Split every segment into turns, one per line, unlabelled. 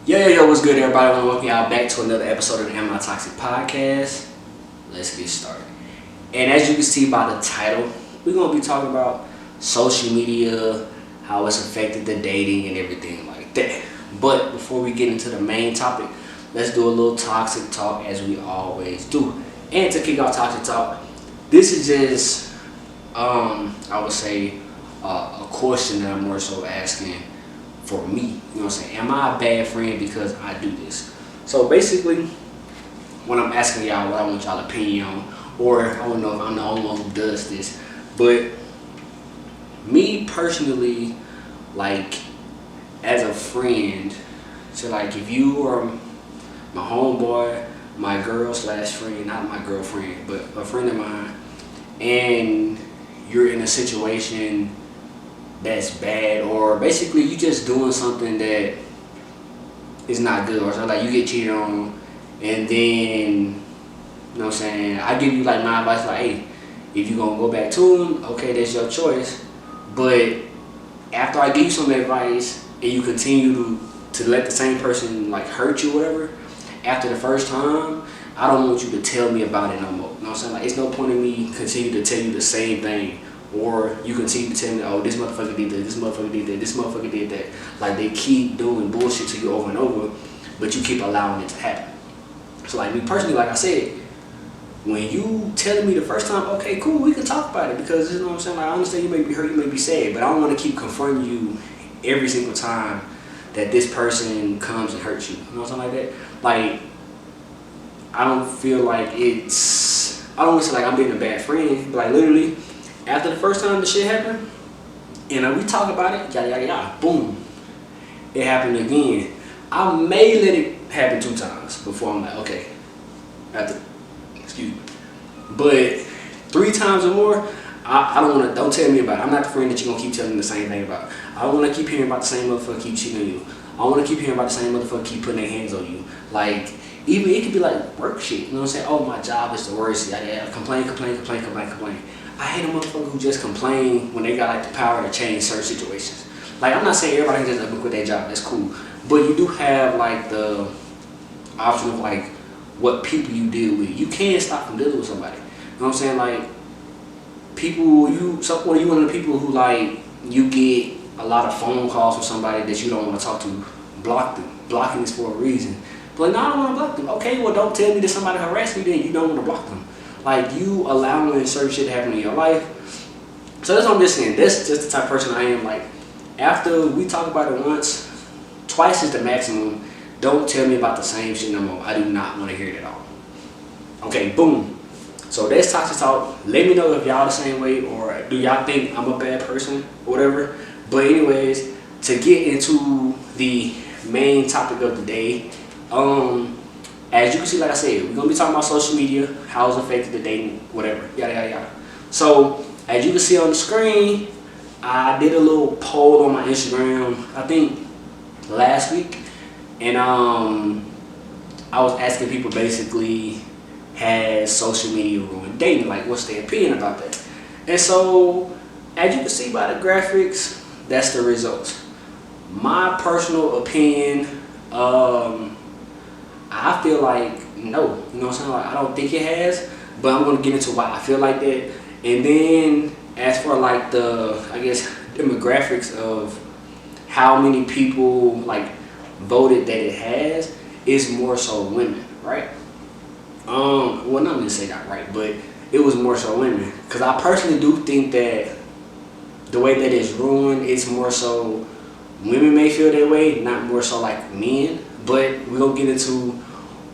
Yo, what's good, everybody? I want to welcome y'all back to another episode of the Am I Toxic podcast. Let's get started. And as you can see by the title, we're going to be talking about social media, how it's affected the dating and everything like that. But before we get into the main topic, let's do a little toxic talk as we always do. And to kick off toxic talk, this is just, I would say, a question that I'm more so asking for me. You know what I'm saying? Am I a bad friend because I do this? So basically, when I'm asking y'all what I want y'all opinion on, or I don't know if I'm the only one who does this, but me personally, like, as a friend, so like if you are my homeboy, my girl slash friend, not my girlfriend, but a friend of mine, and you're in a situation that's bad, or basically you just doing something that is not good, or so like you get cheated on, and then, you know what I'm saying, I give you like my advice, like, hey, if you gonna go back to him, okay, that's your choice. But after I give you some advice and you continue to let the same person like hurt you or whatever, after the first time, I don't want you to tell me about it no more. You know what I'm saying? Like, it's no point in me continue to tell you the same thing, or you continue to tell me, oh, this motherfucker did this motherfucker did that, this motherfucker did that. Like, they keep doing bullshit to you over and over, but you keep allowing it to happen. So like me personally, like I said, when you telling me the first time, okay, cool, we can talk about it, because you know what I'm saying, like, I understand you may be hurt, you may be sad, but I don't want to keep confronting you every single time that this person comes and hurts you. You know what I'm saying, like that? Like, I don't feel like it's, I don't want to say like I'm being a bad friend, but like literally, after the first time the shit happened, and we talk about it, yada yada yada, boom, it happened again. I may let it happen 2 times before I'm like, okay, after, excuse me. But 3 times or more, I don't want to, don't tell me about it. I'm not the friend that you're going to keep telling me the same thing about. I don't want to keep hearing about the same motherfucker keep cheating on you. I want to keep hearing about the same motherfucker keep putting their hands on you. Like, even it could be like work shit. You know what I'm saying? Oh, my job is the worst. Yada yada. Complain. I hate a motherfucker who just complain when they got like the power to change certain situations. Like, I'm not saying everybody can just up and quit their job. That's cool. But you do have like the option of like what people you deal with. You can't stop from dealing with somebody. You know what I'm saying? Like, people, you one of the people who like, you get a lot of phone calls from somebody that you don't want to talk to, block them. Blocking is for a reason. But no, I don't want to block them. Okay, well, don't tell me that somebody harassed me, then you don't want to block them. Like, you allowing certain shit to happen in your life. So that's what I'm just saying. That's just the type of person I am. Like, after we talk about it once, twice is the maximum. Don't tell me about the same shit no more. I do not want to hear it at all. Okay, boom. So that's toxic talk. Let me know if y'all the same way, or do y'all think I'm a bad person or whatever. But anyways, to get into the main topic of the day, as you can see, like I said, we're gonna be talking about social media, how it's affected the dating, whatever, yada yada yada. So as you can see on the screen, I did a little poll on my Instagram, I think last week, and I was asking people basically, has social media ruined dating? Like, what's their opinion about that? And so, as you can see by the graphics, that's the results. My personal opinion, I feel like no. You know what I'm saying? Like, I don't think it has, but I'm gonna get into why I feel like that. And then, as for like the, I guess, demographics of how many people like voted that it has, is more so women, right? Well, not gonna say that right, but it was more so women, because I personally do think that the way that it's ruined is more so women may feel that way, not more so like men. But we're gonna get into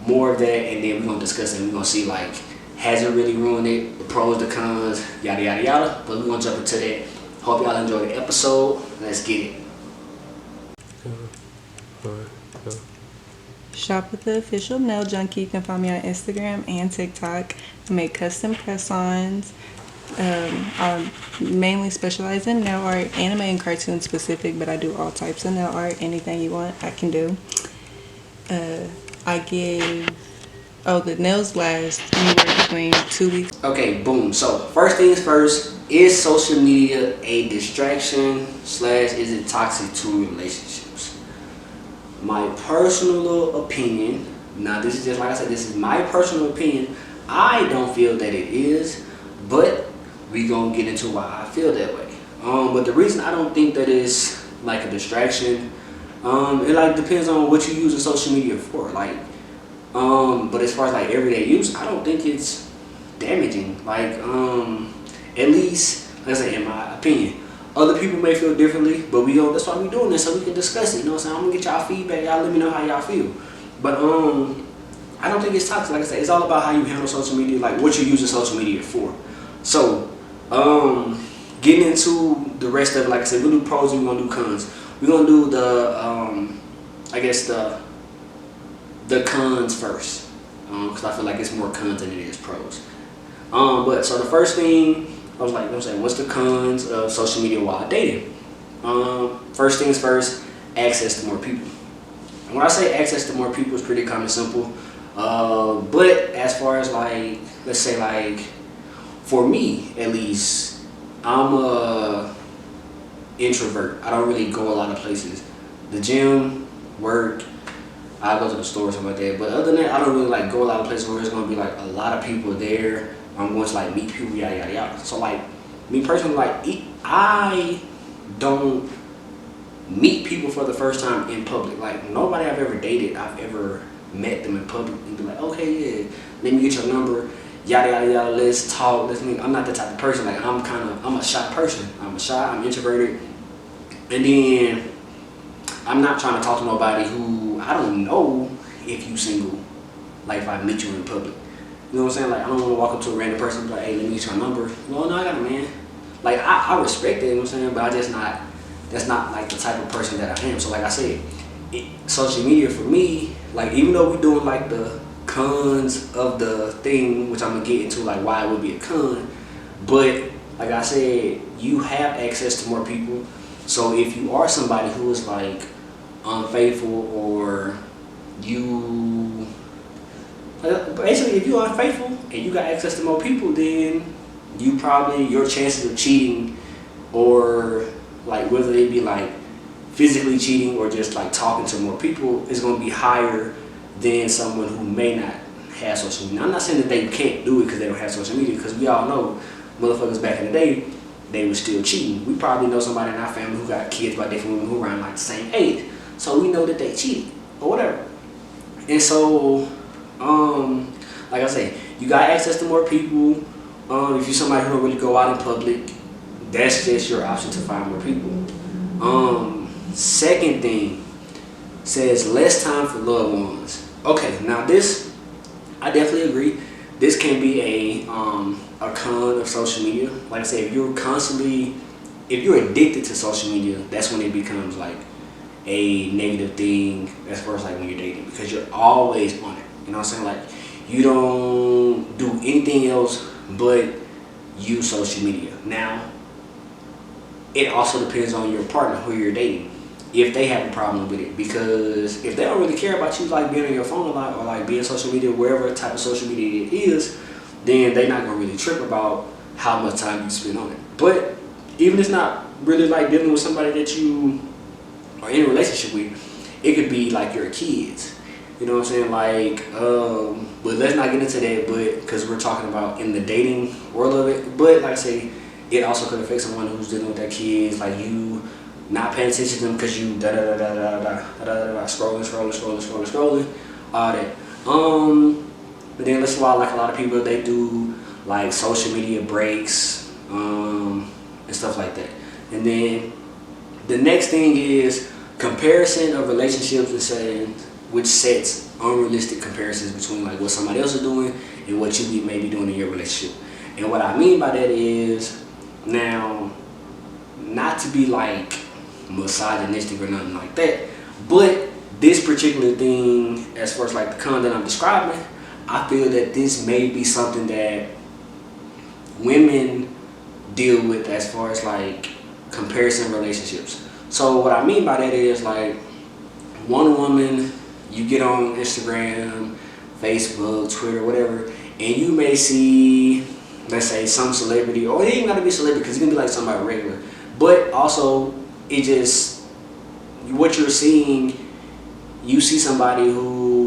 more of that, and then we're gonna discuss it, and we're gonna see like, has it really ruined it, the pros, the cons, yada yada yada. But we're gonna jump into that. Hope y'all enjoy the episode. Let's get it.
Shop with the official nail junkie. You can find me on Instagram and TikTok. I make custom press-ons. I mainly specialize in nail art, anime and cartoon specific, but I do all types of nail art. Anything you want, I can do. I give, the nails last anywhere between 2 weeks.
Okay, boom. So first things first, is social media a distraction / is it toxic to relationships? my personal little opinion. Now this is just like I said, this is my personal opinion. I don't feel that it is, but we gonna get into why I feel that way. But the reason I don't think that is like a distraction, it like depends on what you use social media for. Like, but as far as like everyday use, I don't think it's damaging. Like, at least, like I say, in my opinion. Other people may feel differently, but we don't. That's why we doing this, so we can discuss it. You know what I'm saying? I'm gonna get y'all feedback. Y'all let me know how y'all feel. But I don't think it's toxic. Like I said, it's all about how you handle social media, like what you're using social media for. So, getting into the rest of it, like I said, we'll do pros and we're gonna do cons. We're gonna do the, I guess the cons first, because I feel like it's more cons than it is pros. But so the first thing I was like, you know what I'm saying, what's the cons of social media while dating? First things first, access to more people. And when I say access to more people, it's pretty kind of simple. But as far as like, let's say like, for me at least, I'm a introvert. I don't really go a lot of places. The gym, work, I go to the store or something like that. But other than that, I don't really like go a lot of places where there's gonna be like a lot of people there. I'm going to like meet people, yada yada yada. So like me personally, like I don't meet people for the first time in public. Like nobody I've ever dated, I've ever met them in public and be like, okay, yeah, let me get your number, yada yada yada, let's talk, let's meet. I'm not the type of person, like I'm a shy person. I'm introverted. And then I'm not trying to talk to nobody who I don't know if you single, like if I meet you in public. You know what I'm saying? Like I don't want to walk up to a random person and be like, hey, let me get your number. No, I got a man. Like I respect it, you know what I'm saying? But that's not like the type of person that I am. So like I said, social media for me, like even though we're doing like the cons of the thing, which I'm gonna get into like why it would be a con, but like I said, you have access to more people. So if you are somebody who is like unfaithful or you, basically if you're unfaithful and you got access to more people, then you probably, your chances of cheating or like whether it be like physically cheating or just like talking to more people is going to be higher than someone who may not have social media. I'm not saying that they can't do it because they don't have social media, because we all know motherfuckers back in the day, they were still cheating. We probably know somebody in our family who got kids by different women who around like the same age, so we know that they cheated or whatever. And so like I say, you got access to more people. If you're somebody who don't really go out in public, that's just your option to find more people. Second thing says less time for loved ones. Okay, now this, I definitely agree. This can be a con of social media. Like I said, if you're addicted to social media, that's when it becomes like a negative thing as far as like when you're dating, because you're always on it. You know what I'm saying? Like you don't do anything else but use social media. Now, it also depends on your partner who you're dating, if they have a problem with it, because if they don't really care about you like being on your phone a lot or like being social media, wherever type of social media it is, then they're not gonna really trip about how much time you spend on it. But even if it's not really like dealing with somebody that you are in a relationship with, it could be like your kids. You know what I'm saying? Like, but let's not get into that, but because we're talking about in the dating world of it. But like I say, it also could affect someone who's dealing with their kids, like you not paying attention to them because you scrolling, all that. But then that's why like a lot of people, they do like social media breaks and stuff like that. And then the next thing is comparison of relationships, and saying which sets unrealistic comparisons between like what somebody else is doing and what you may be doing in your relationship. And what I mean by that is, now, not to be like misogynistic or nothing like that, but this particular thing, as far as like the con that I'm describing, I feel that this may be something that women deal with as far as like comparison relationships. So what I mean by that is, like, one woman, you get on Instagram, Facebook, Twitter, whatever, and you may see, let's say, some celebrity, or it ain't gotta be celebrity, because it can be like somebody regular, but also it just, what you're seeing, you see somebody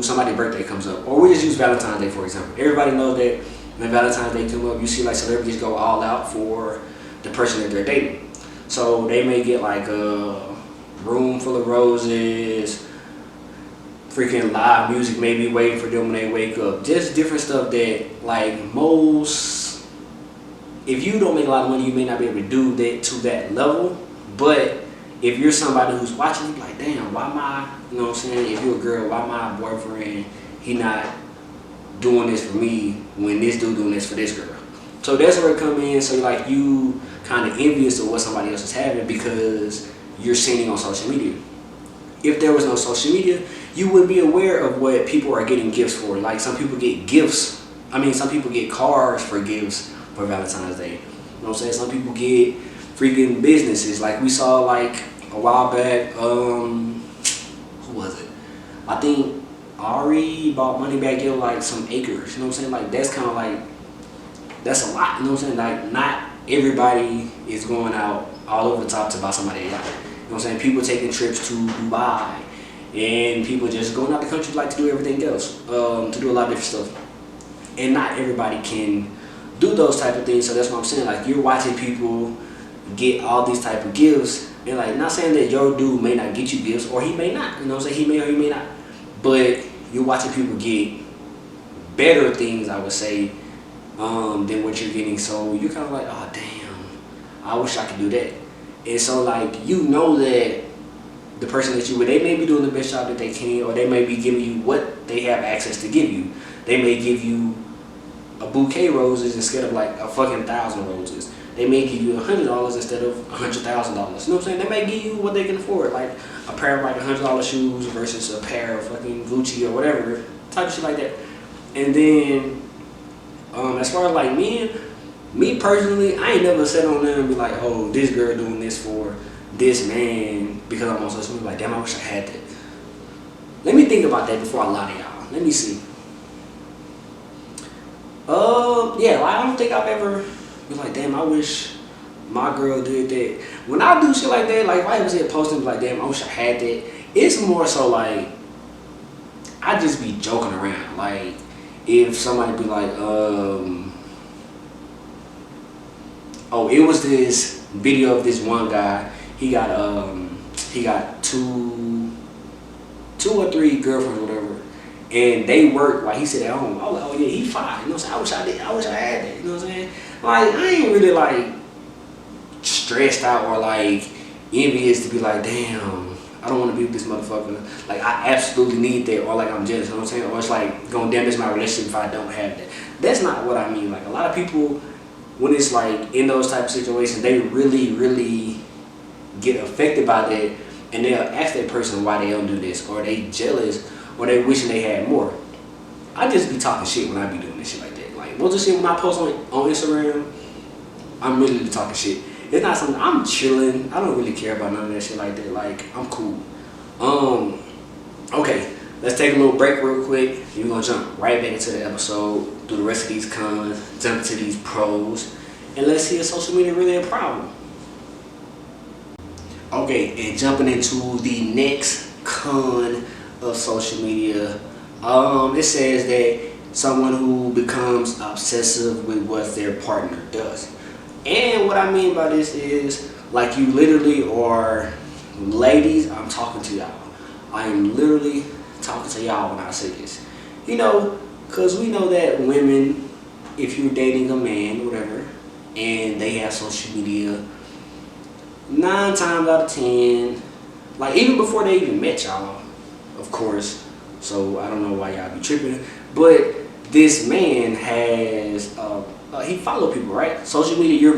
somebody's birthday comes up, or we just use Valentine's Day for example. Everybody knows that when Valentine's Day come up, you see like celebrities go all out for the person that they're dating. So they may get like a room full of roses, freaking live music maybe waiting for them when they wake up. Just different stuff that like most, if you don't make a lot of money, you may not be able to do that to that level. But if you're somebody who's watching, you're like, damn, why my, you know what I'm saying? If you're a girl, why my boyfriend, he not doing this for me when this dude doing this for this girl? So that's where it come in. So like you kind of envious of what somebody else is having because you're seeing it on social media. If there was no social media, you would be aware of what people are getting gifts for. Like some people get gifts. I mean, some people get cars for gifts for Valentine's Day. You know what I'm saying? Some people get freaking businesses. Like we saw like a while back, who was it? I think Ari bought Moneybagg Yo like some acres. You know what I'm saying? Like that's kind of like, that's a lot. You know what I'm saying? Like not everybody is going out all over the top to buy somebody a yacht. You know what I'm saying? People taking trips to Dubai, and people just going out the country like to do everything else, to do a lot of different stuff. And not everybody can do those type of things. So that's what I'm saying. Like you're watching people get all these type of gifts, and like not saying that your dude may not get you gifts, or he may not. You know what I'm saying? He may or he may not. But you're watching people get better things, I would say, than what you're getting. So you're kind of like, oh damn, I wish I could do that. And so like you know that the person that you with, they may be doing the best job that they can, or they may be giving you what they have access to give you. They may give you a bouquet of roses instead of like a fucking 1,000 roses. They may give you $100 instead of $100,000. You know what I'm saying? They may give you what they can afford, like a pair of like $100 shoes versus a pair of fucking Gucci or whatever, type of shit like that. And then as far as like me personally, I ain't never sat on there and be like, oh, this girl doing this for this man because I'm on social media. Like, damn, I wish I had that. Let me think about that before I lie to y'all. Let me see. Yeah, I don't think I've ever been like, damn, I wish my girl did that. When I do shit like that, like if I ever see a post and be like, damn, I wish I had that, it's more so like, I just be joking around. Like, if somebody be like, oh, it was this video of this one guy. He got two or three girlfriends or whatever, and they work like he said at home. I was like, oh yeah, he fine. You know what I'm saying? I wish I had that. You know what I'm saying? Like I ain't really like stressed out or like envious to be like, damn, I don't want to be with this motherfucker. Like I absolutely need that, or like I'm jealous. You know what I'm saying? Or it's like gonna damage my relationship if I don't have that. That's not what I mean. Like a lot of people, when it's like in those type of situations, they really get affected by that, and they'll ask that person why they don't do this, or they jealous, or they wishing they had more. I just be talking shit when I be doing this shit like that. Like most of the shit when I post on Instagram, I'm really talking shit. It's not something, I'm chilling. I don't really care about none of that shit like that. Like I'm cool. Okay, let's take a little break real quick. We're gonna jump right back into the episode, do the rest of these cons, jump into these pros, and let's see if social media really a problem. Okay, and jumping into the next con of social media, it says that someone who becomes obsessive with what their partner does. And what I mean by this is, like you literally are, ladies, I'm talking to y'all. I am literally talking to y'all when I say this. You know, because we know that women, if you're dating a man, whatever, and they have social media, 9 times out of 10, like even before they even met y'all, of course, so I don't know why y'all be tripping, but this man has, he follow people, right? Social media,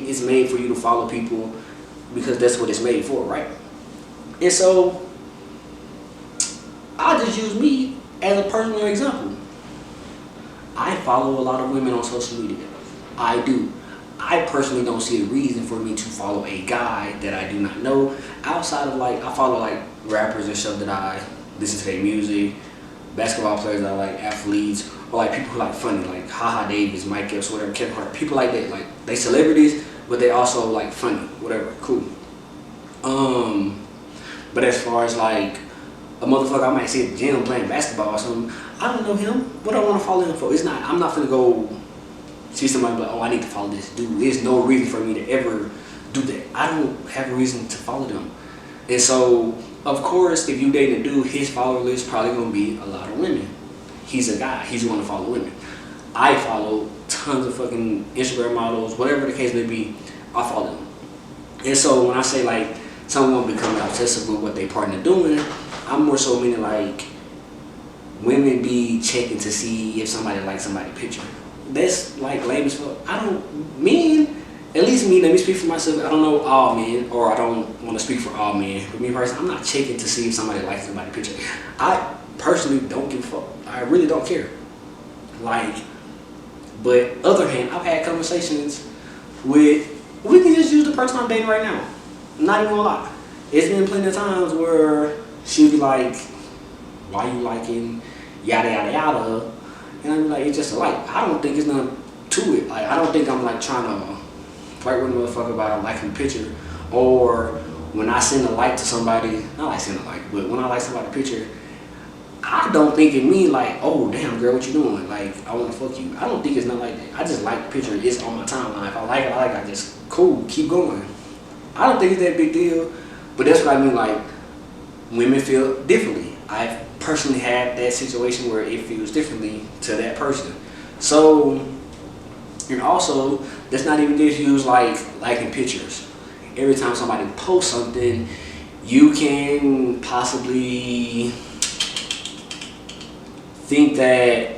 it's made for you to follow people because that's what it's made for, right? And so, I'll just use me as a personal example. I follow a lot of women on social media. I do. I personally don't see a reason for me to follow a guy that I do not know outside of like, I follow like rappers and stuff that I listen to their music, basketball players that I like, athletes, or like people who like funny, like Haha Davis, Mike Epps, whatever, Kevin Hart, people like that. Like they celebrities, but they also like funny, whatever, cool. But as far as like a motherfucker I might see at the gym playing basketball or something. I don't know him. What do I want to follow him for? It's not. I'm not gonna go see somebody like, oh, I need to follow this dude. There's no reason for me to ever do that. I don't have a reason to follow them. And so, of course, if you date a dude, his follower list probably gonna be a lot of women. He's a guy. He's going to follow women. I follow tons of fucking Instagram models, whatever the case may be. I follow them. And so when I say like someone becoming obsessive with what they partner doing, I'm more so meaning like women be checking to see if somebody likes somebody's picture. That's like lame as fuck. I don't mean, at least me, let me speak for myself. I don't know all men, or I don't want to speak for all men. For me personally, I'm not checking to see if somebody likes somebody's picture. I personally don't give a fuck. I really don't care. Like, but other hand, I've had conversations with, we can just use the person I'm dating right now. I'm not even gonna lie. It's been plenty of times where she'll be like, why you liking yada yada yada? And I'm like, it's just a like. I don't think it's nothing to it. Like, I don't think I'm like trying to fight with a motherfucker about liking the picture. Or when I send a like to somebody, not like send a like, but when I like somebody's picture, I don't think it mean like, oh damn girl, what you doing? Like, I wanna fuck you. I don't think it's not like that. I just like the picture. It's on my timeline. If I like it, I just cool, keep going. I don't think it's that big deal. But that's what I mean, like, women feel differently. I've personally had that situation where it feels differently to that person. So, and also, let's not even just use like liking pictures. Every time somebody posts something, you can possibly think that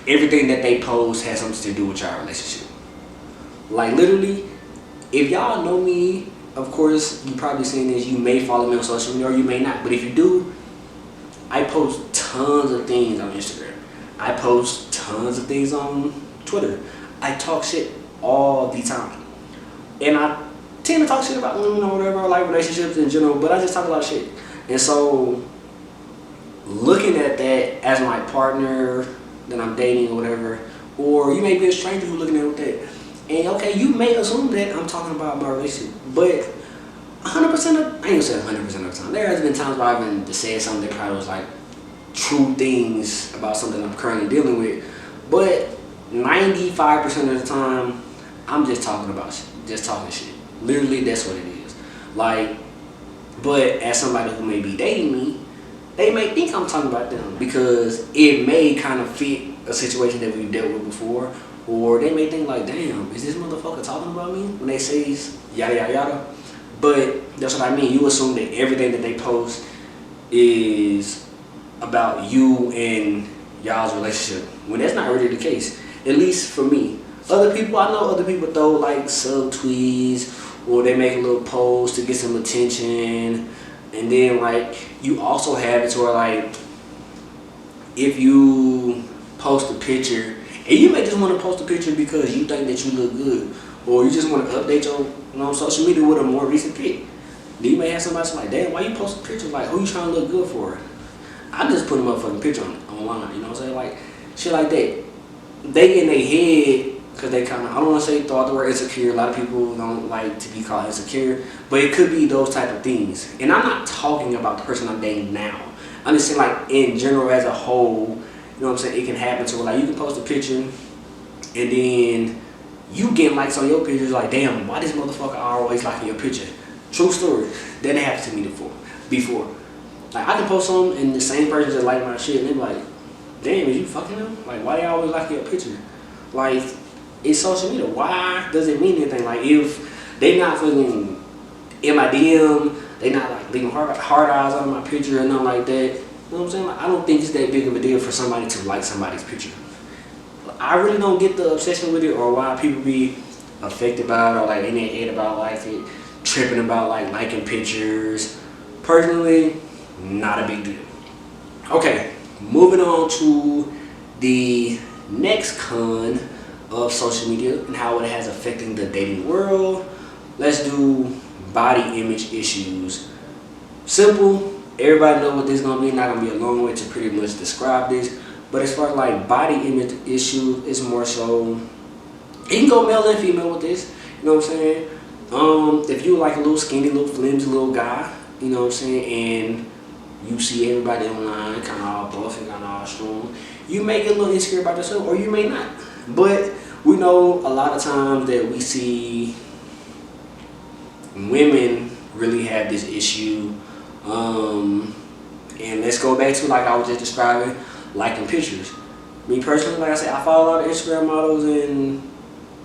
everything that they post has something to do with your relationship. Like literally, if y'all know me, of course, you probably seen this, you may follow me on social media or you may not. But if you do, I post tons of things on Instagram. I post tons of things on Twitter. I talk shit all the time. And I tend to talk shit about women or whatever, like relationships in general, but I just talk a lot of shit. And so, looking at that as my partner that I'm dating or whatever, or you may be a stranger who's looking at that, and okay, you may assume that I'm talking about my relationship, but 100% of, I ain't gonna say 100% of the time. There has been times where I've been to say something that probably was like true things about something I'm currently dealing with, but 95% of the time, I'm just talking about shit, just talking shit. Literally, that's what it is. Like, but as somebody who may be dating me, they may think I'm talking about them because it may kind of fit a situation that we've dealt with before, or they may think like, damn, is this motherfucker talking about me when they say yada yada yada? But that's what I mean. You assume that everything that they post is about you and y'all's relationship, when that's not really the case. At least for me. Other people, I know other people throw like subtweets, or they make a little post to get some attention. And then like, you also have it where like, if you post a picture, and you may just want to post a picture because you think that you look good, or you just want to update your social media with a more recent pic. Then you may have somebody like, damn, why you post a picture? Like, who you trying to look good for? I'm just putting a motherfucking picture online, you know what I'm saying? Like, shit like that. They in their head, because they kind of, I don't want to say thought the word insecure. A lot of people don't like to be called insecure, but it could be those type of things. And I'm not talking about the person I'm dating now. I'm just saying like in general as a whole, you know what I'm saying? It can happen to where like you can post a picture and then you get likes on your pictures like, damn, why this motherfucker always liking your picture? True story. That happened to me before. Like I can post something and the same person just like my shit and they be like, damn, is you fucking them? Like why they always like your picture? Like, it's social media. Why does it mean anything? Like if they not fucking in my DM, they not like leaving hard eyes on my picture or nothing like that. You know what I'm saying? Like, I don't think it's that big of a deal for somebody to like somebody's picture. I really don't get the obsession with it or why people be affected by it or like in their head about like it, tripping about like liking pictures. Personally, not a big deal. Okay, moving on to the next con of social media and how it has affected the dating world. Let's do body image issues. Simple, everybody know what this is gonna be. Not gonna be a long way to pretty much describe this. But as far as like body image issues, it's more so, you can go male and female with this, you know what I'm saying? If you like a little skinny, little flimsy little guy, you know what I'm saying, and you see everybody online kind of all buff and kind of all strong, you may get a little insecure about yourself, or you may not. But we know a lot of times that we see women really have this issue. And let's go back to, like I was just describing, liking pictures. Me personally, like I said, I follow a lot of Instagram models and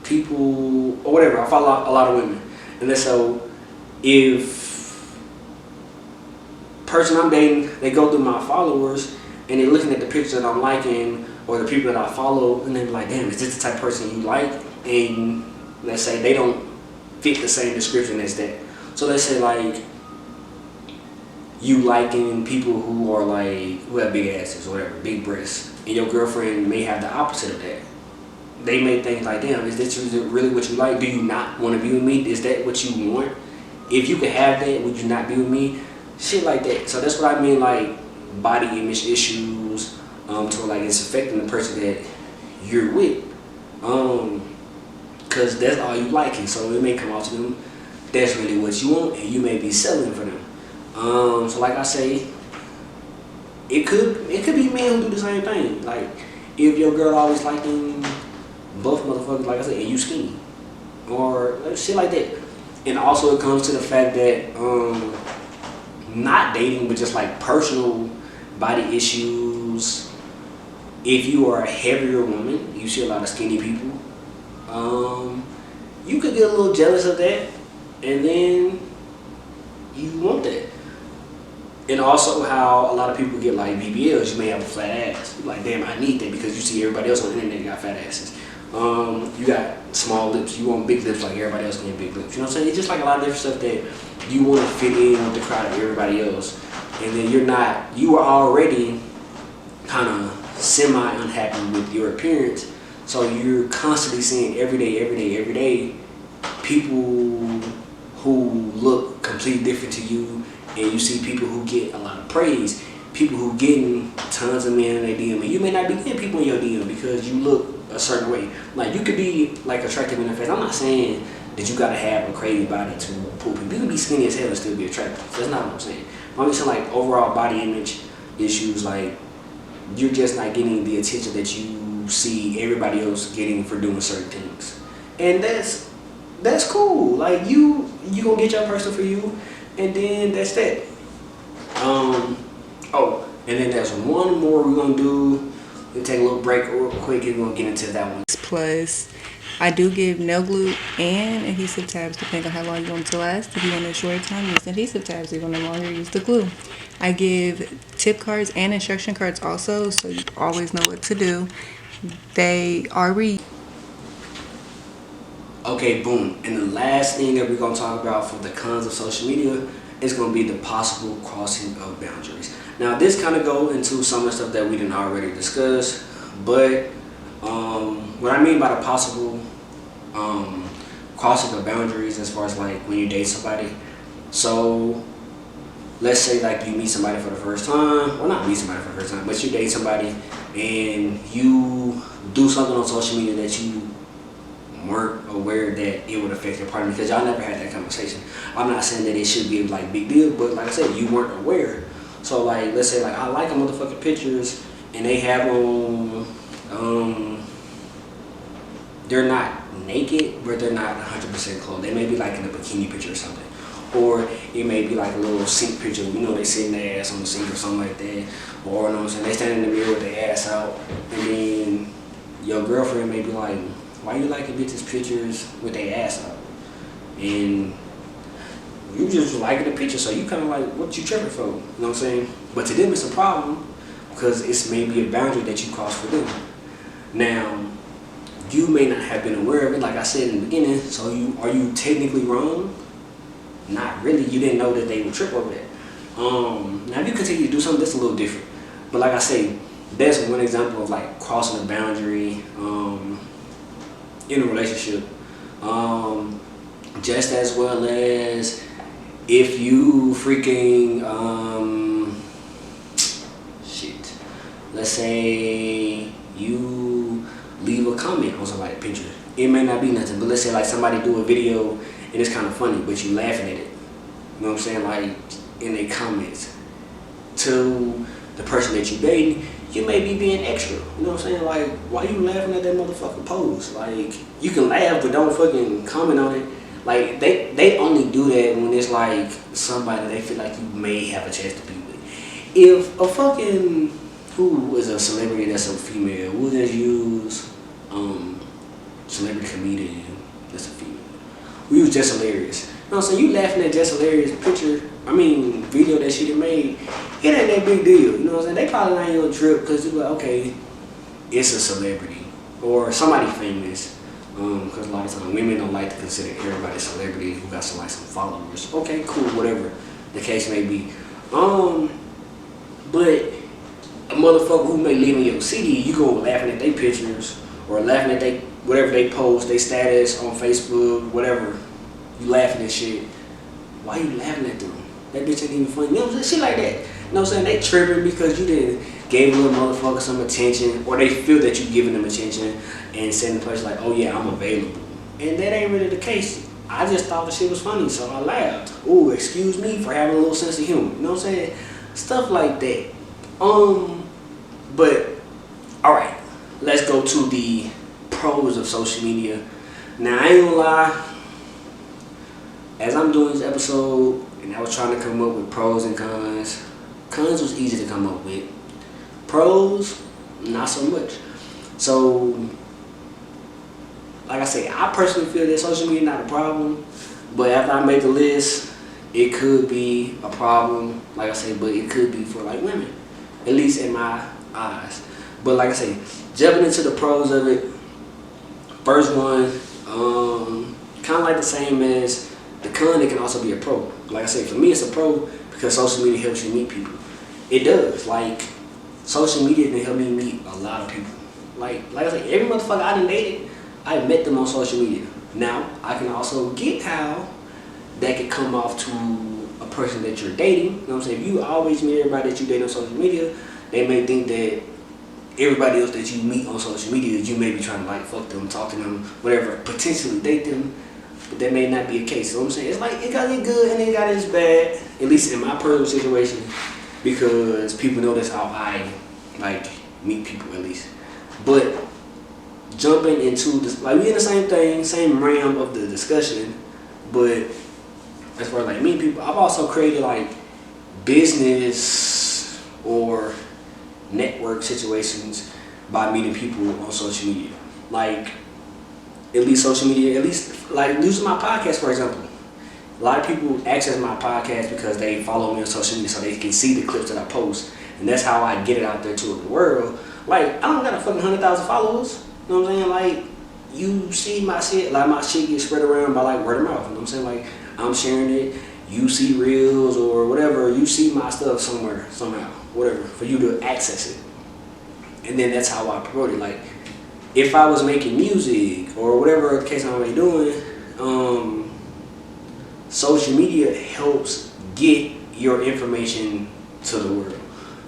people, or whatever. I follow a lot of women. And then so, if person I'm dating, they go through my followers and they're looking at the pictures that I'm liking or the people that I follow, and they're like, damn, is this the type of person you like? And let's say they don't fit the same description as that. So let's say like you liking people who are like, who have big asses or whatever, big breasts, and your girlfriend may have the opposite of that. They may think like, damn, is this really what you like? Do you not want to be with me? Is that what you want? If you could have that, would you not be with me? Shit like that. So that's what I mean, like body image issues, to like it's affecting the person that you're with. Cause that's all you liking. So it may come out to them, that's really what you want, and you may be selling for them. So like I say, it could be men who do the same thing. Like if your girl always liking buff motherfuckers, like I said, and you skinny, or shit like that. And also it comes to the fact that not dating, but just like personal body issues. If you are a heavier woman, you see a lot of skinny people. You could get a little jealous of that, and then you want that. And also how a lot of people get like BBLs, you may have a flat ass. You're like, damn, I need that, because you see everybody else on the internet got fat asses. You got small lips, you want big lips like everybody else can have big lips. You know what I'm saying? It's just like a lot of different stuff that you want to fit in with the crowd of everybody else. And then you are already kind of semi-unhappy with your appearance. So you're constantly seeing every day, people who look completely different to you. And you see people who get a lot of praise, people who getting tons of men in their DM, and you may not be getting people in your DM because you look a certain way. Like you could be like attractive in the face. I'm not saying that you gotta have a crazy body to pull people. You can be skinny as hell and still be attractive. That's not what I'm saying. I'm just saying like overall body image issues, like you're just not getting the attention that you see everybody else getting for doing certain things. And that's cool. Like you gonna get your person for you. And then that's that. Oh, and then there's one more we're gonna do. We'll take a little break real quick and we're gonna get into that one.
Plus, I do give nail glue and adhesive tabs depending on how long you want it to last. If you want a short time, use adhesive tabs. If you want to longer, use the glue. I give tip cards and instruction cards also, so you always know what to do. They are
Okay, boom. And the last thing that we're going to talk about for the cons of social media is going to be the possible crossing of boundaries. Now, this kind of goes into some of the stuff that we didn't already discuss, but what I mean by the possible crossing of boundaries as far as like when you date somebody. So, let's say like you meet somebody for the first time, well not meet somebody for the first time, but you date somebody and you do something on social media that you weren't aware that it would affect your partner, because y'all never had that conversation. I'm not saying that it should be like big deal, but like I said, you weren't aware. So like let's say like I like a motherfucking pictures and they have on they're not naked, but they're not 100% clothed. They may be like in a bikini picture or something. Or it may be like a little sink picture, you know, they sitting their ass on the sink or something like that. Or, you know what I'm saying, they stand in the mirror with their ass out, and then your girlfriend may be like, why you liking bitches' pictures with their ass out? And you just liking the picture, so you kind of like, what you tripping for? You know what I'm saying? But to them, it's a problem, because it's maybe a boundary that you crossed for them. Now, you may not have been aware of it, like I said in the beginning, so are you technically wrong? Not really. You didn't know that they would trip over that. Now if you continue to do something, that's a little different. But like I say, that's one example of like crossing a boundary in a relationship. Just as well as if you freaking let's say you leave a comment on somebody's picture. It may not be nothing, but let's say like somebody do a video and it's kind of funny, but you laughing at it. You know what I'm saying? Like in their comments. to the person that you dating, you may be being extra. You know what I'm saying? Like, why you laughing at that motherfucking post? Like, you can laugh, but don't fucking comment on it. Like, they only do that when it's like somebody they feel like you may have a chance to be with. If a fucking, who is a celebrity that's a female, we'll just use celebrity comedian that's a female. We use Jess Hilarious. You know what I'm saying? You laughing at Jess Hilarious video that she done made, it ain't that big deal. You know what I'm saying? They probably not even gonna trip because you're like, okay, it's a celebrity or somebody famous. Because a lot of times women don't like to consider everybody a celebrity who got some followers. Okay, cool, whatever the case may be. But a motherfucker who may live in your city, you go laughing at their pictures or laughing at they whatever they post, they status on Facebook, whatever. You laughing at shit. Why you laughing at them? That bitch ain't even funny. You know what I'm saying? Shit like that. You know what I'm saying? They tripping because you didn't gave a little motherfucker some attention, or they feel that you giving them attention and sending the person like, oh yeah, I'm available. And that ain't really the case. I just thought the shit was funny, so I laughed. Ooh, excuse me for having a little sense of humor. You know what I'm saying? Stuff like that. But alright, let's go to the pros of social media. Now I ain't gonna lie, as I'm doing this episode and I was trying to come up with pros and cons, cons was easy to come up with. Pros, not so much. So, like I say, I personally feel that social media not a problem, but after I make the list, it could be a problem, like I say, but it could be for like women, at least in my eyes. But like I say, jumping into the pros of it, first one, kind of like the same as the con, it can also be a pro. Like I say, for me it's a pro because social media helps you meet people. It does. Like, social media can help me meet a lot of people. Like I say, every motherfucker I done dated, I met them on social media. Now, I can also get how that could come off to a person that you're dating. You know what I'm saying? If you always meet everybody that you date on social media, they may think that everybody else that you meet on social media, you may be trying to like fuck them, talk to them, whatever, potentially date them, but that may not be the case. You know what I'm saying? It's like, it got it good and it got its bad, at least in my personal situation, because people know that's how I like meet people at least. But jumping into this, like we in the same thing, same realm of the discussion, but as far as like meeting people, I've also created like business or network situations by meeting people on social media. Like, at least social media, at least like using my podcast for example. A lot of people access my podcast because they follow me on social media so they can see the clips that I post. And that's how I get it out there to the world. Like, I don't got a fucking 100,000 followers. You know what I'm saying? Like, you see my shit, like my shit gets spread around by like word of mouth. You know what I'm saying? Like, I'm sharing it, you see reels or whatever, you see my stuff somewhere, somehow, whatever, for you to access it. And then that's how I promote it. Like, if I was making music or whatever the case I may be doing, social media helps get your information to the world,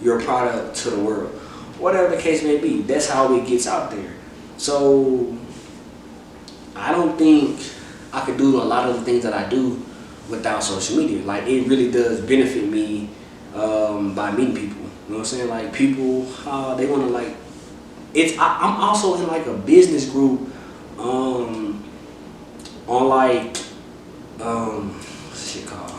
your product to the world, whatever the case may be. That's how it gets out there. So I don't think I could do a lot of the things that I do without social media. Like, it really does benefit me by meeting people. You know what I'm saying? Like, people, they want to like, I'm also in like a business group on like, what's shit called?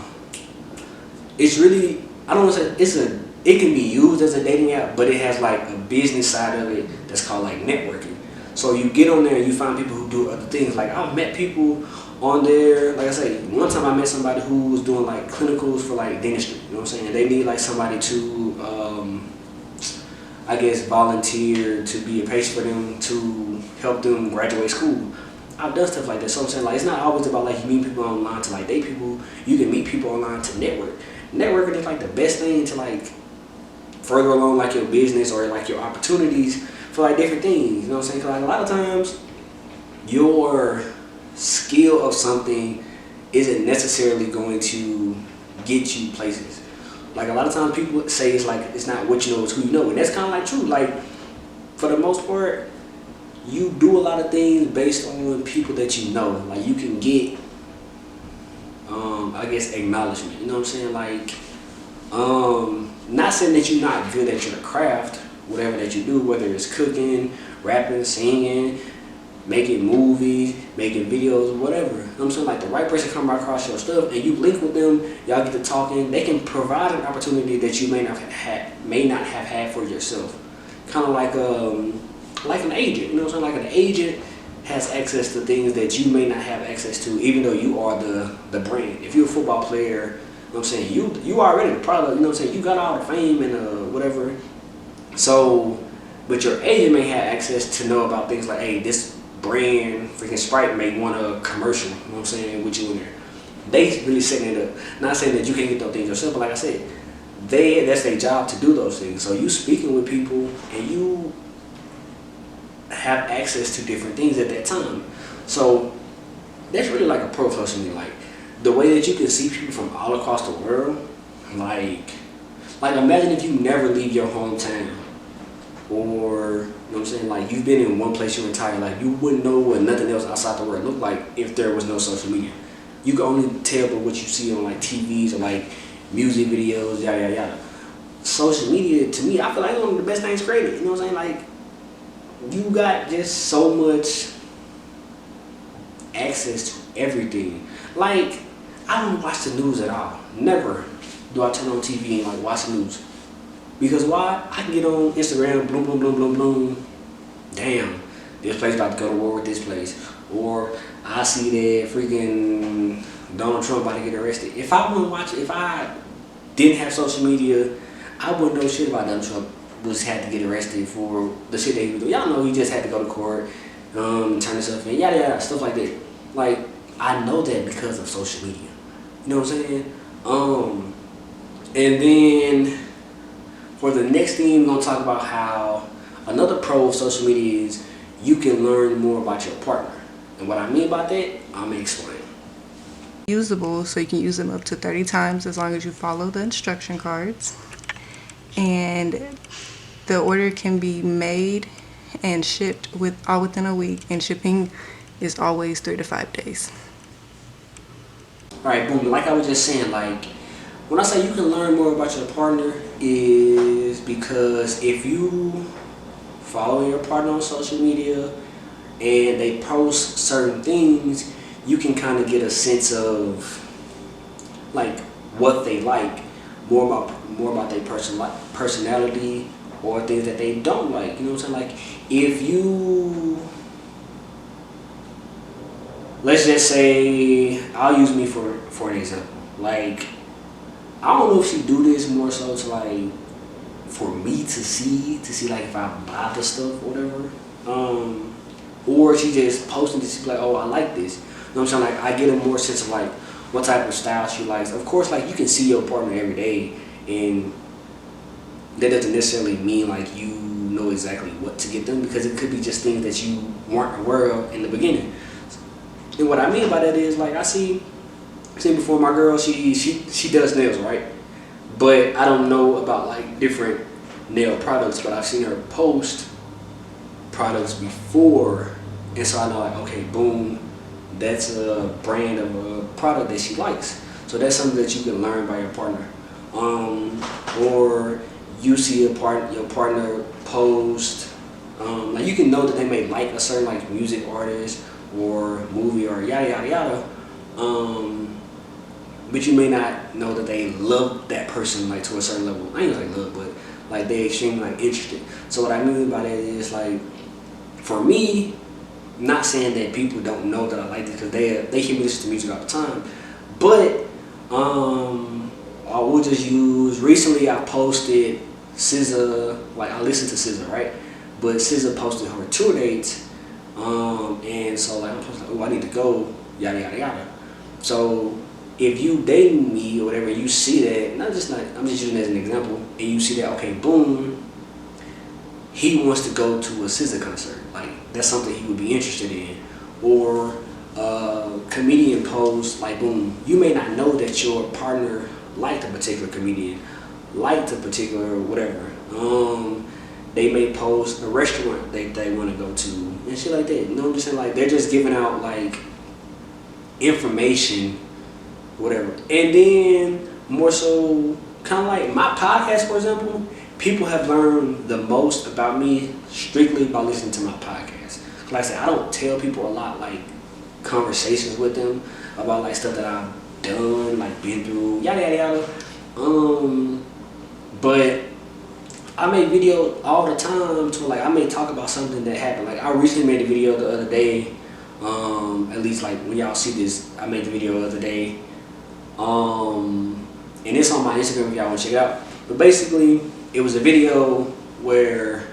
It's really, I don't want to say, it can be used as a dating app, but it has like a business side of it that's called like networking. So you get on there and you find people who do other things. Like, I've met people on there, like I say, one time I met somebody who was doing like clinicals for like dentistry, you know what I'm saying? They need like somebody to, I guess, volunteer to be a patient for them to help them graduate school. I've done stuff like that. So I'm saying, like, it's not always about like you meet people online to like date people. You can meet people online to network. Networking is like the best thing to like further along like your business or like your opportunities for like different things. You know what I'm saying? 'Cause like a lot of times your skill of something isn't necessarily going to get you places. Like, a lot of times people say it's like, it's not what you know, it's who you know. And that's kind of like true. Like, for the most part, you do a lot of things based on people that you know. Like, you can get, I guess, acknowledgement. You know what I'm saying? Like, Not saying that you're not good at your craft, whatever that you do, whether it's cooking, rapping, singing, making movies, making videos, whatever. You know what I'm saying? Like the right person come right across your stuff and you link with them, y'all get to talking, they can provide an opportunity that you may not have had for yourself. Kind of like an agent, you know what I'm saying? Like an agent has access to things that you may not have access to, even though you are the brand. If you're a football player, you know what I'm saying, you already the product, you know what I'm saying, you got all the fame and whatever. So, but your agent may have access to know about things like, hey, this brand, freaking Sprite may want a commercial, you know what I'm saying, with you in there. They really setting it up. Not saying that you can't get those things yourself, but like I said, that's their job to do those things. So you speaking with people and you have access to different things at that time. So that's really like a pro plus to me. Like the way that you can see people from all across the world, like imagine if you never leave your hometown, or you know what I'm saying, like you've been in one place your entire life, you wouldn't know what nothing else outside the world looked like if there was no social media. You can only tell by what you see on like TVs or like music videos, yada yada yada. Social media to me, I feel like it's one of the best things created. You know what I'm saying? Like you got just so much access to everything. Like I don't watch the news at all. Never do I turn on TV and like watch the news. Because why? I can get on Instagram, boom, boom, boom, boom, boom. Damn, this place about to go to war with this place. Or I see that freaking Donald Trump about to get arrested. If I didn't have social media, I wouldn't know shit about Donald Trump had to get arrested for the shit that he was doing. Y'all know he just had to go to court, turn himself in, yada yada, stuff like that. Like, I know that because of social media. You know what I'm saying? And then for the next thing, we're gonna talk about how another pro of social media is you can learn more about your partner. And what I mean by that, I'm gonna explain.
Usable, so you can use them up to 30 times as long as you follow the instruction cards. And the order can be made and shipped all within a week, and shipping is always 3 to 5 days.
Alright, boom, like I was just saying, like when I say you can learn more about your partner is because if you follow your partner on social media and they post certain things, you can kind of get a sense of like what they like, more about their personality or things that they don't like. You know what I'm saying? Like if you, let's just say, I'll use me for an example. Like I don't know if she do this more so to like for me to see like if I buy the stuff or whatever, or she just posting this, she be like, oh, I like this. You know what I'm saying? Like I get a more sense of like what type of style she likes. Of course, like you can see your partner every day, and that doesn't necessarily mean like you know exactly what to get them, because it could be just things that you weren't aware of in the beginning. And what I mean by that is like I see before my girl, she does nails, right? But I don't know about like different nail products, but I've seen her post products before, and so I know like, okay, boom, that's a brand of a product that she likes. So that's something that you can learn by your partner. Or you see your partner post, like you can know that they may like a certain like music artist or movie or yada yada yada. But you may not know that they love that person like to a certain level. I ain't gonna say love, but like they extremely like interested. So what I mean by that is like, for me, not saying that people don't know that I like this, because they hear me listen to music all the time. But I will just use, recently I posted SZA, like I listened to SZA, right? But SZA posted her tour dates, and so like I'm posting, oh, I need to go, yada yada yada. So if you dating me or whatever, you see that, I'm just using it as an example, and you see that, okay, boom, he wants to go to a SZA concert. Like that's something he would be interested in. Or comedian post, like boom, you may not know that your partner liked a particular comedian, liked a particular whatever. They may post a restaurant they want to go to and shit like that. You know what I'm just saying? Like they're just giving out like information, whatever. And then more so kind of like my podcast, for example, people have learned the most about me strictly by listening to my podcast. Like I said, I don't tell people a lot, like conversations with them about like stuff that I've done, like been through, yada yada yada. But I make videos all the time to like I may talk about something that happened. Like I recently made a video the other day. At least like when y'all see this, I made the video the other day. And it's on my Instagram if y'all want to check it out. But basically, it was a video where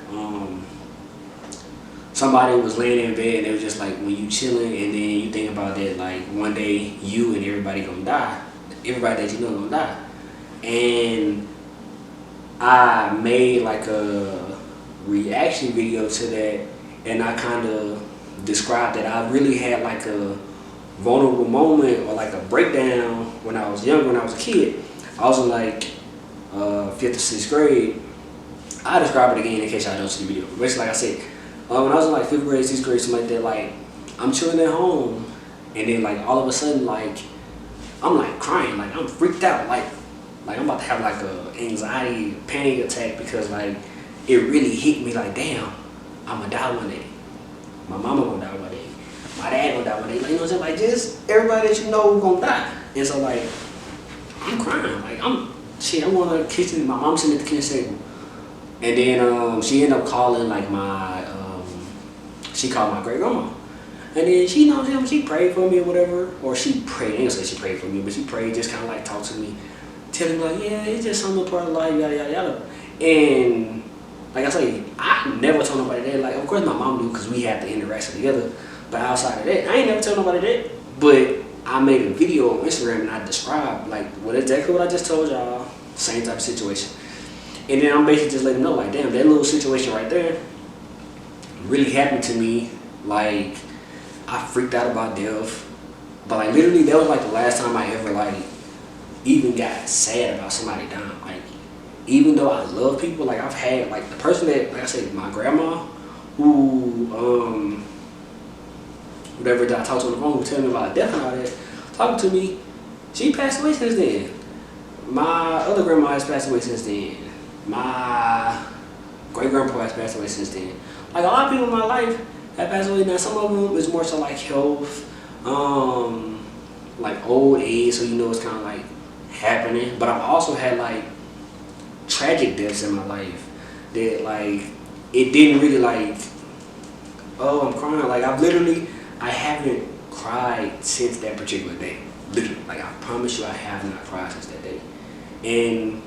somebody was laying in bed and it was just like when you chilling and then you think about that like one day you and everybody gonna die. Everybody that you know gonna die. And I made like a reaction video to that, and I kind of described that I really had like a vulnerable moment or like a breakdown when I was younger, when I was a kid. I was in like 5th or 6th grade. I describe it again in case y'all don't see the video. Basically, like I said, when I was in like 5th grade, 6th grade, something like that, like I'm chilling at home, and then like all of a sudden, like I'm like crying, like I'm freaked out, like I'm about to have like a anxiety, panic attack because like it really hit me like, damn, I'm gonna die one day. My mama gonna die one day. My dad gonna die one day. Like, you know what I'm saying? Like just everybody that you know gonna die. And so like I'm crying. Like I'm going to the kitchen. My mom's sitting at the kitchen table. And then she ended up calling like she called my great grandma. And then she knows him, she prayed for me or whatever. Or she prayed, I ain't gonna say she prayed for me, but she prayed, just kinda like talked to me. Telling me like, yeah, it's just something part of life, yada yada yada. And like I say, I never told nobody that. Like of course my mom knew because we had the interaction together. But outside of that, I ain't never told nobody that. But I made a video on Instagram and I described like exactly what I just told y'all, same type of situation. And then I'm basically just letting them know like, damn, that little situation right there really happened to me. Like I freaked out about death. But like literally that was like the last time I ever like even got sad about somebody dying. Like even though I love people, like I've had like the person that, like I said, my grandma, who whatever that I talked to on the phone, who tell me about death and all that, talking to me, she passed away since then. My other grandma has passed away since then. My great grandpa has passed away since then. Like a lot of people in my life have passed away. Now some of them is more so like health, like old age, so you know it's kind of like happening. But I've also had like tragic deaths in my life that like it didn't really like, oh I'm crying. Like I haven't cried since that particular day. Literally, like I promise you I have not cried since that day. And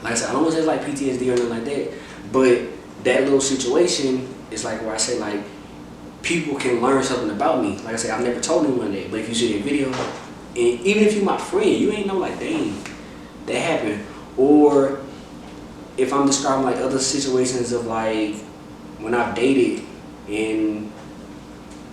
like I said, I don't want to say like PTSD or nothing like that, but that little situation is like where I say like people can learn something about me. Like I said, I've never told anyone that, but if you see that video, and even if you my friend, you ain't know like, dang, that happened. Or if I'm describing like other situations of like when I've dated and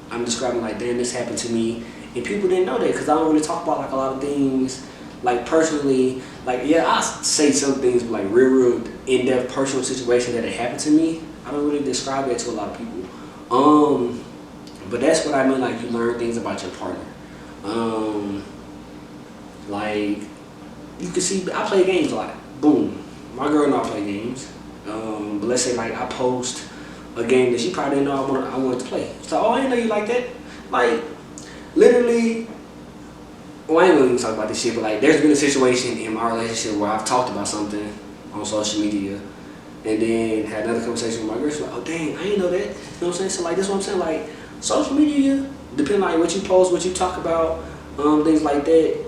I'm describing like, damn, this happened to me, and people didn't know that because I don't really talk about like a lot of things like personally. Like yeah, I say some things like real in-depth personal situation that had happened to me. I don't really describe that to a lot of people. But that's what I mean, like you learn things about your partner. Like you can see I play games a lot. Boom, my girl know I play games. But let's say like I post a game that she probably didn't know I wanted to play. So oh, I didn't know you like that. Like literally, well I ain't gonna even talk about this shit, but like there's been a situation in my relationship where I've talked about something on social media and then had another conversation with my girl. She's like, oh dang, I didn't know that. You know what I'm saying? So like that's what I'm saying. Like social media, depending on like what you post, what you talk about, things like that,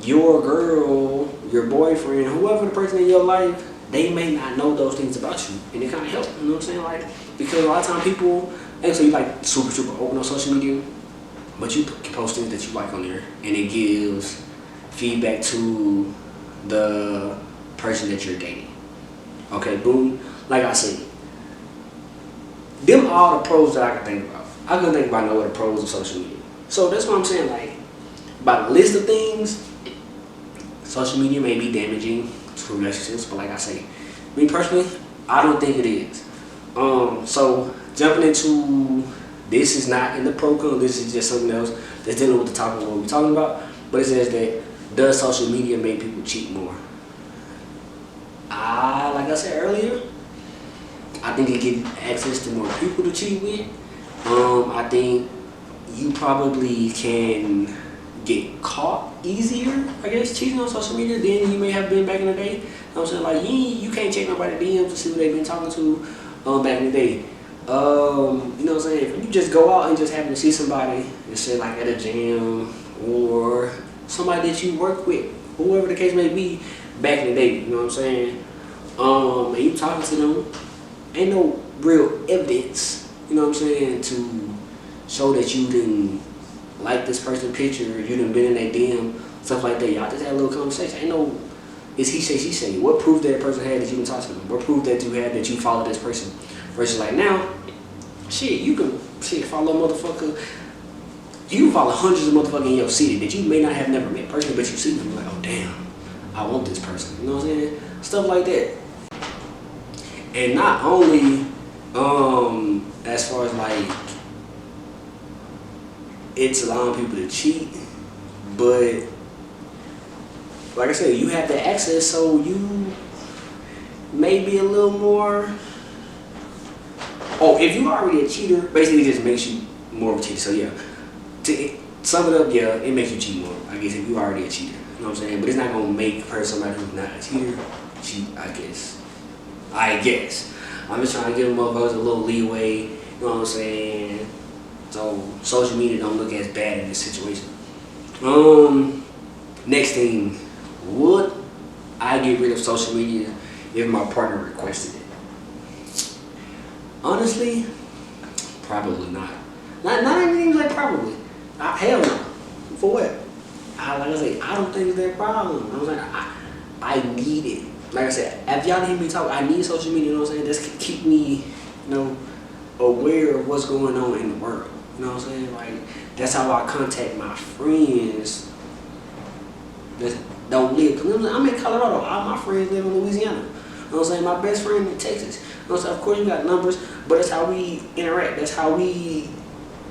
your girl, your boyfriend, whoever the person in your life, they may not know those things about you, and it kind of helps. You know what I'm saying? Like because a lot of times people, and so you like super open on social media, but you can post things that you like on there, and it gives feedback to the person that you're dating. Okay, boom. Like I said, them all the pros that I can think about. I can think about no other pros of social media. So that's what I'm saying. Like by the list of things, social media may be damaging to relationships, but like I say, me personally, I don't think it is. So jumping into this is not in the program. This is just something else that's dealing with the topic of what we're talking about. But it says that does social media make people cheat more? I said earlier, I think it gives you access to more people to cheat with. I think you probably can get caught easier, I guess, cheating on social media than you may have been back in the day. You know what I'm saying? Like, you can't check nobody's DMs to see who they've been talking to back in the day. You know what I'm saying? If you just go out and just happen to see somebody, and say like at a gym or somebody that you work with, whoever the case may be, back in the day, you know what I'm saying? And you talking to them, ain't no real evidence, you know what I'm saying, to show that you didn't like this person's picture, you done been in their DM, stuff like that. Y'all just had a little conversation. Ain't no, it's he say, she say. What proof that person had that you can talk to them? What proof that you had that you followed this person? Versus like now, shit, you can follow a motherfucker. You can follow hundreds of motherfuckers in your city that you may not have never met personally, but you see them like, oh damn, I want this person. You know what I'm saying? Stuff like that. And not only as far as like it's allowing people to cheat, but like I said, you have the access, so you may be a little more. Oh, if you're already a cheater, basically it just makes you more of a cheater. So yeah, to sum it up, yeah, it makes you cheat more. I guess if you're already a cheater, you know what I'm saying. But it's not gonna make somebody who's not a cheater cheat. I guess. I'm just trying to give them motherfuckers a little leeway. You know what I'm saying? So social media don't look as bad in this situation. Next thing, would I get rid of social media if my partner requested it? Honestly, probably not. Not even like probably. Hell no. For what? Like I say, I don't think it's their problem. I was like, I need it. Like I said, if y'all hear me talk, I need social media. You know what I'm saying? That's keep me, aware of what's going on in the world. You know what I'm saying? Like, that's how I contact my friends that don't live. Cause I'm in Colorado. All my friends live in Louisiana. You know what I'm saying? My best friend in Texas. You know what I'm saying? Of course, you got numbers, but that's how we interact. That's how we,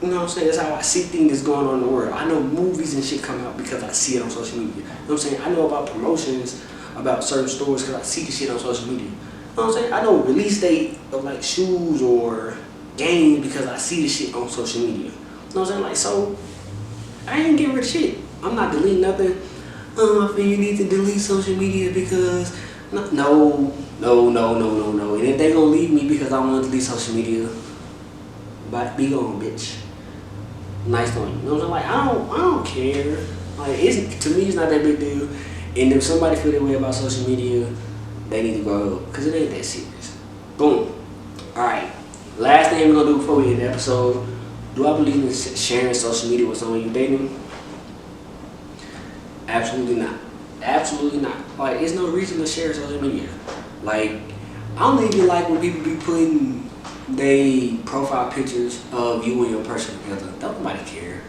you know what I'm saying? That's how I see things that's going on in the world. I know movies and shit come out because I see it on social media. You know what I'm saying? I know about promotions about certain stores because I see the shit on social media. You know what I'm saying? I know release date of like shoes or games because I see the shit on social media. You know what I'm saying? Like, so I ain't getting rid of shit. I'm not deleting nothing. I feel you need to delete social media because no. And if they gonna leave me because I want to delete social media, but be gone, bitch. Nice one. You know what I'm saying? Like, I don't care. Like, to me, it's not that big deal. And if somebody feel that way about social media, they need to grow up because it ain't that serious. Boom. All right. Last thing we're gonna do before we end the episode. Do I believe in sharing social media with someone you're dating? Absolutely not. Absolutely not. Like, there's no reason to share social media. Like, I don't even like when people be putting they profile pictures of you and your person together. Don't nobody care.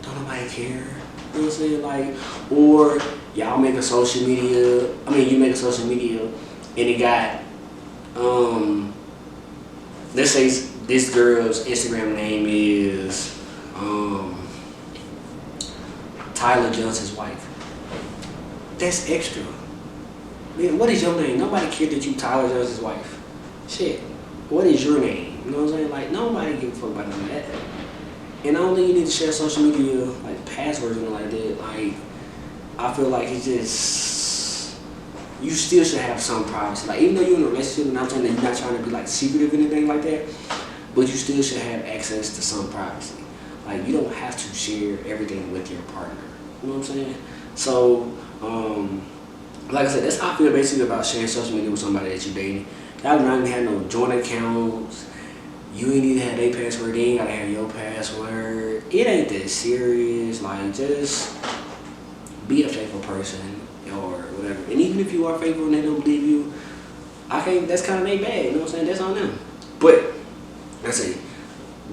Don't nobody care. You know what I'm saying? Like, or y'all make a social media. You make a social media, and it got let's say this girl's Instagram name is Tyler Johnson's wife. That's extra. Man, what is your name? Nobody cares that you Tyler Johnson's wife. Shit. What is your name? You know what I'm saying? Like, nobody give a fuck about none of that. And I don't think you need to share social media, like, passwords and like that. Like, I feel like it's just, you still should have some privacy. Like, even though you're in a relationship, and I'm saying that you're not trying to be, like, secretive or anything like that, but you still should have access to some privacy. Like, you don't have to share everything with your partner. You know what I'm saying? So, like I said, that's how I feel basically about sharing social media with somebody that you're dating. Y'all not even have no joint accounts. You ain't need to have their password. They ain't gotta have your password. It ain't that serious. Like, just be a faithful person or whatever. And even if you are faithful and they don't believe you, that's kind of their bad. You know what I'm saying? That's on them. But I say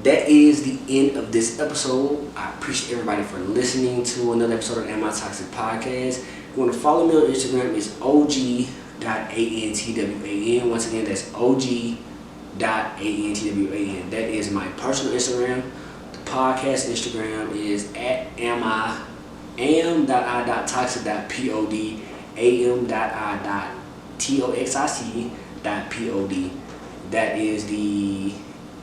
that is the end of this episode. I appreciate everybody for listening to another episode of Am I Toxic Podcast. If you want to follow me on Instagram, it's OG.ANTWAN. Once again, that's OG.ANTWAN. That is my personal Instagram. The podcast Instagram is at am.i.toxic.pod, am.i. TOXIC.POD. That is the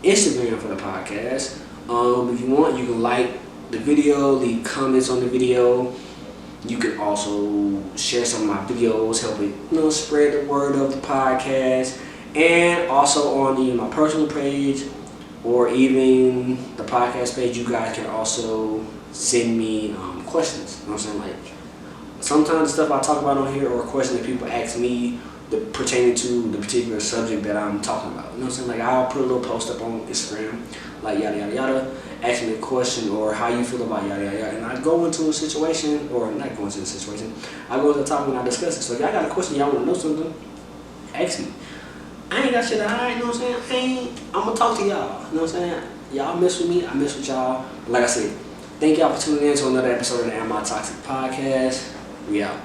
Instagram for the podcast. If you want, you can like the video, leave comments on the video. You can also share some of my videos, help it, spread the word of the podcast. And also on my personal page or even the podcast page, you guys can also send me questions. You know what I'm saying? Like, sometimes the stuff I talk about on here or questions that people ask me pertaining to the particular subject that I'm talking about. You know what I'm saying? Like, I'll put a little post up on Instagram, like yada yada yada, ask me a question or how you feel about yada yada yada. And I go into a situation, or not go into the situation, I go into the topic and I discuss it. So if y'all got a question, y'all want to know something, ask me. I ain't got shit to hide, you know what I'm saying? I'm going to talk to y'all, you know what I'm saying? Y'all mess with me, I mess with y'all. Like I said, thank y'all for tuning in to another episode of the Am I Toxic podcast. We out.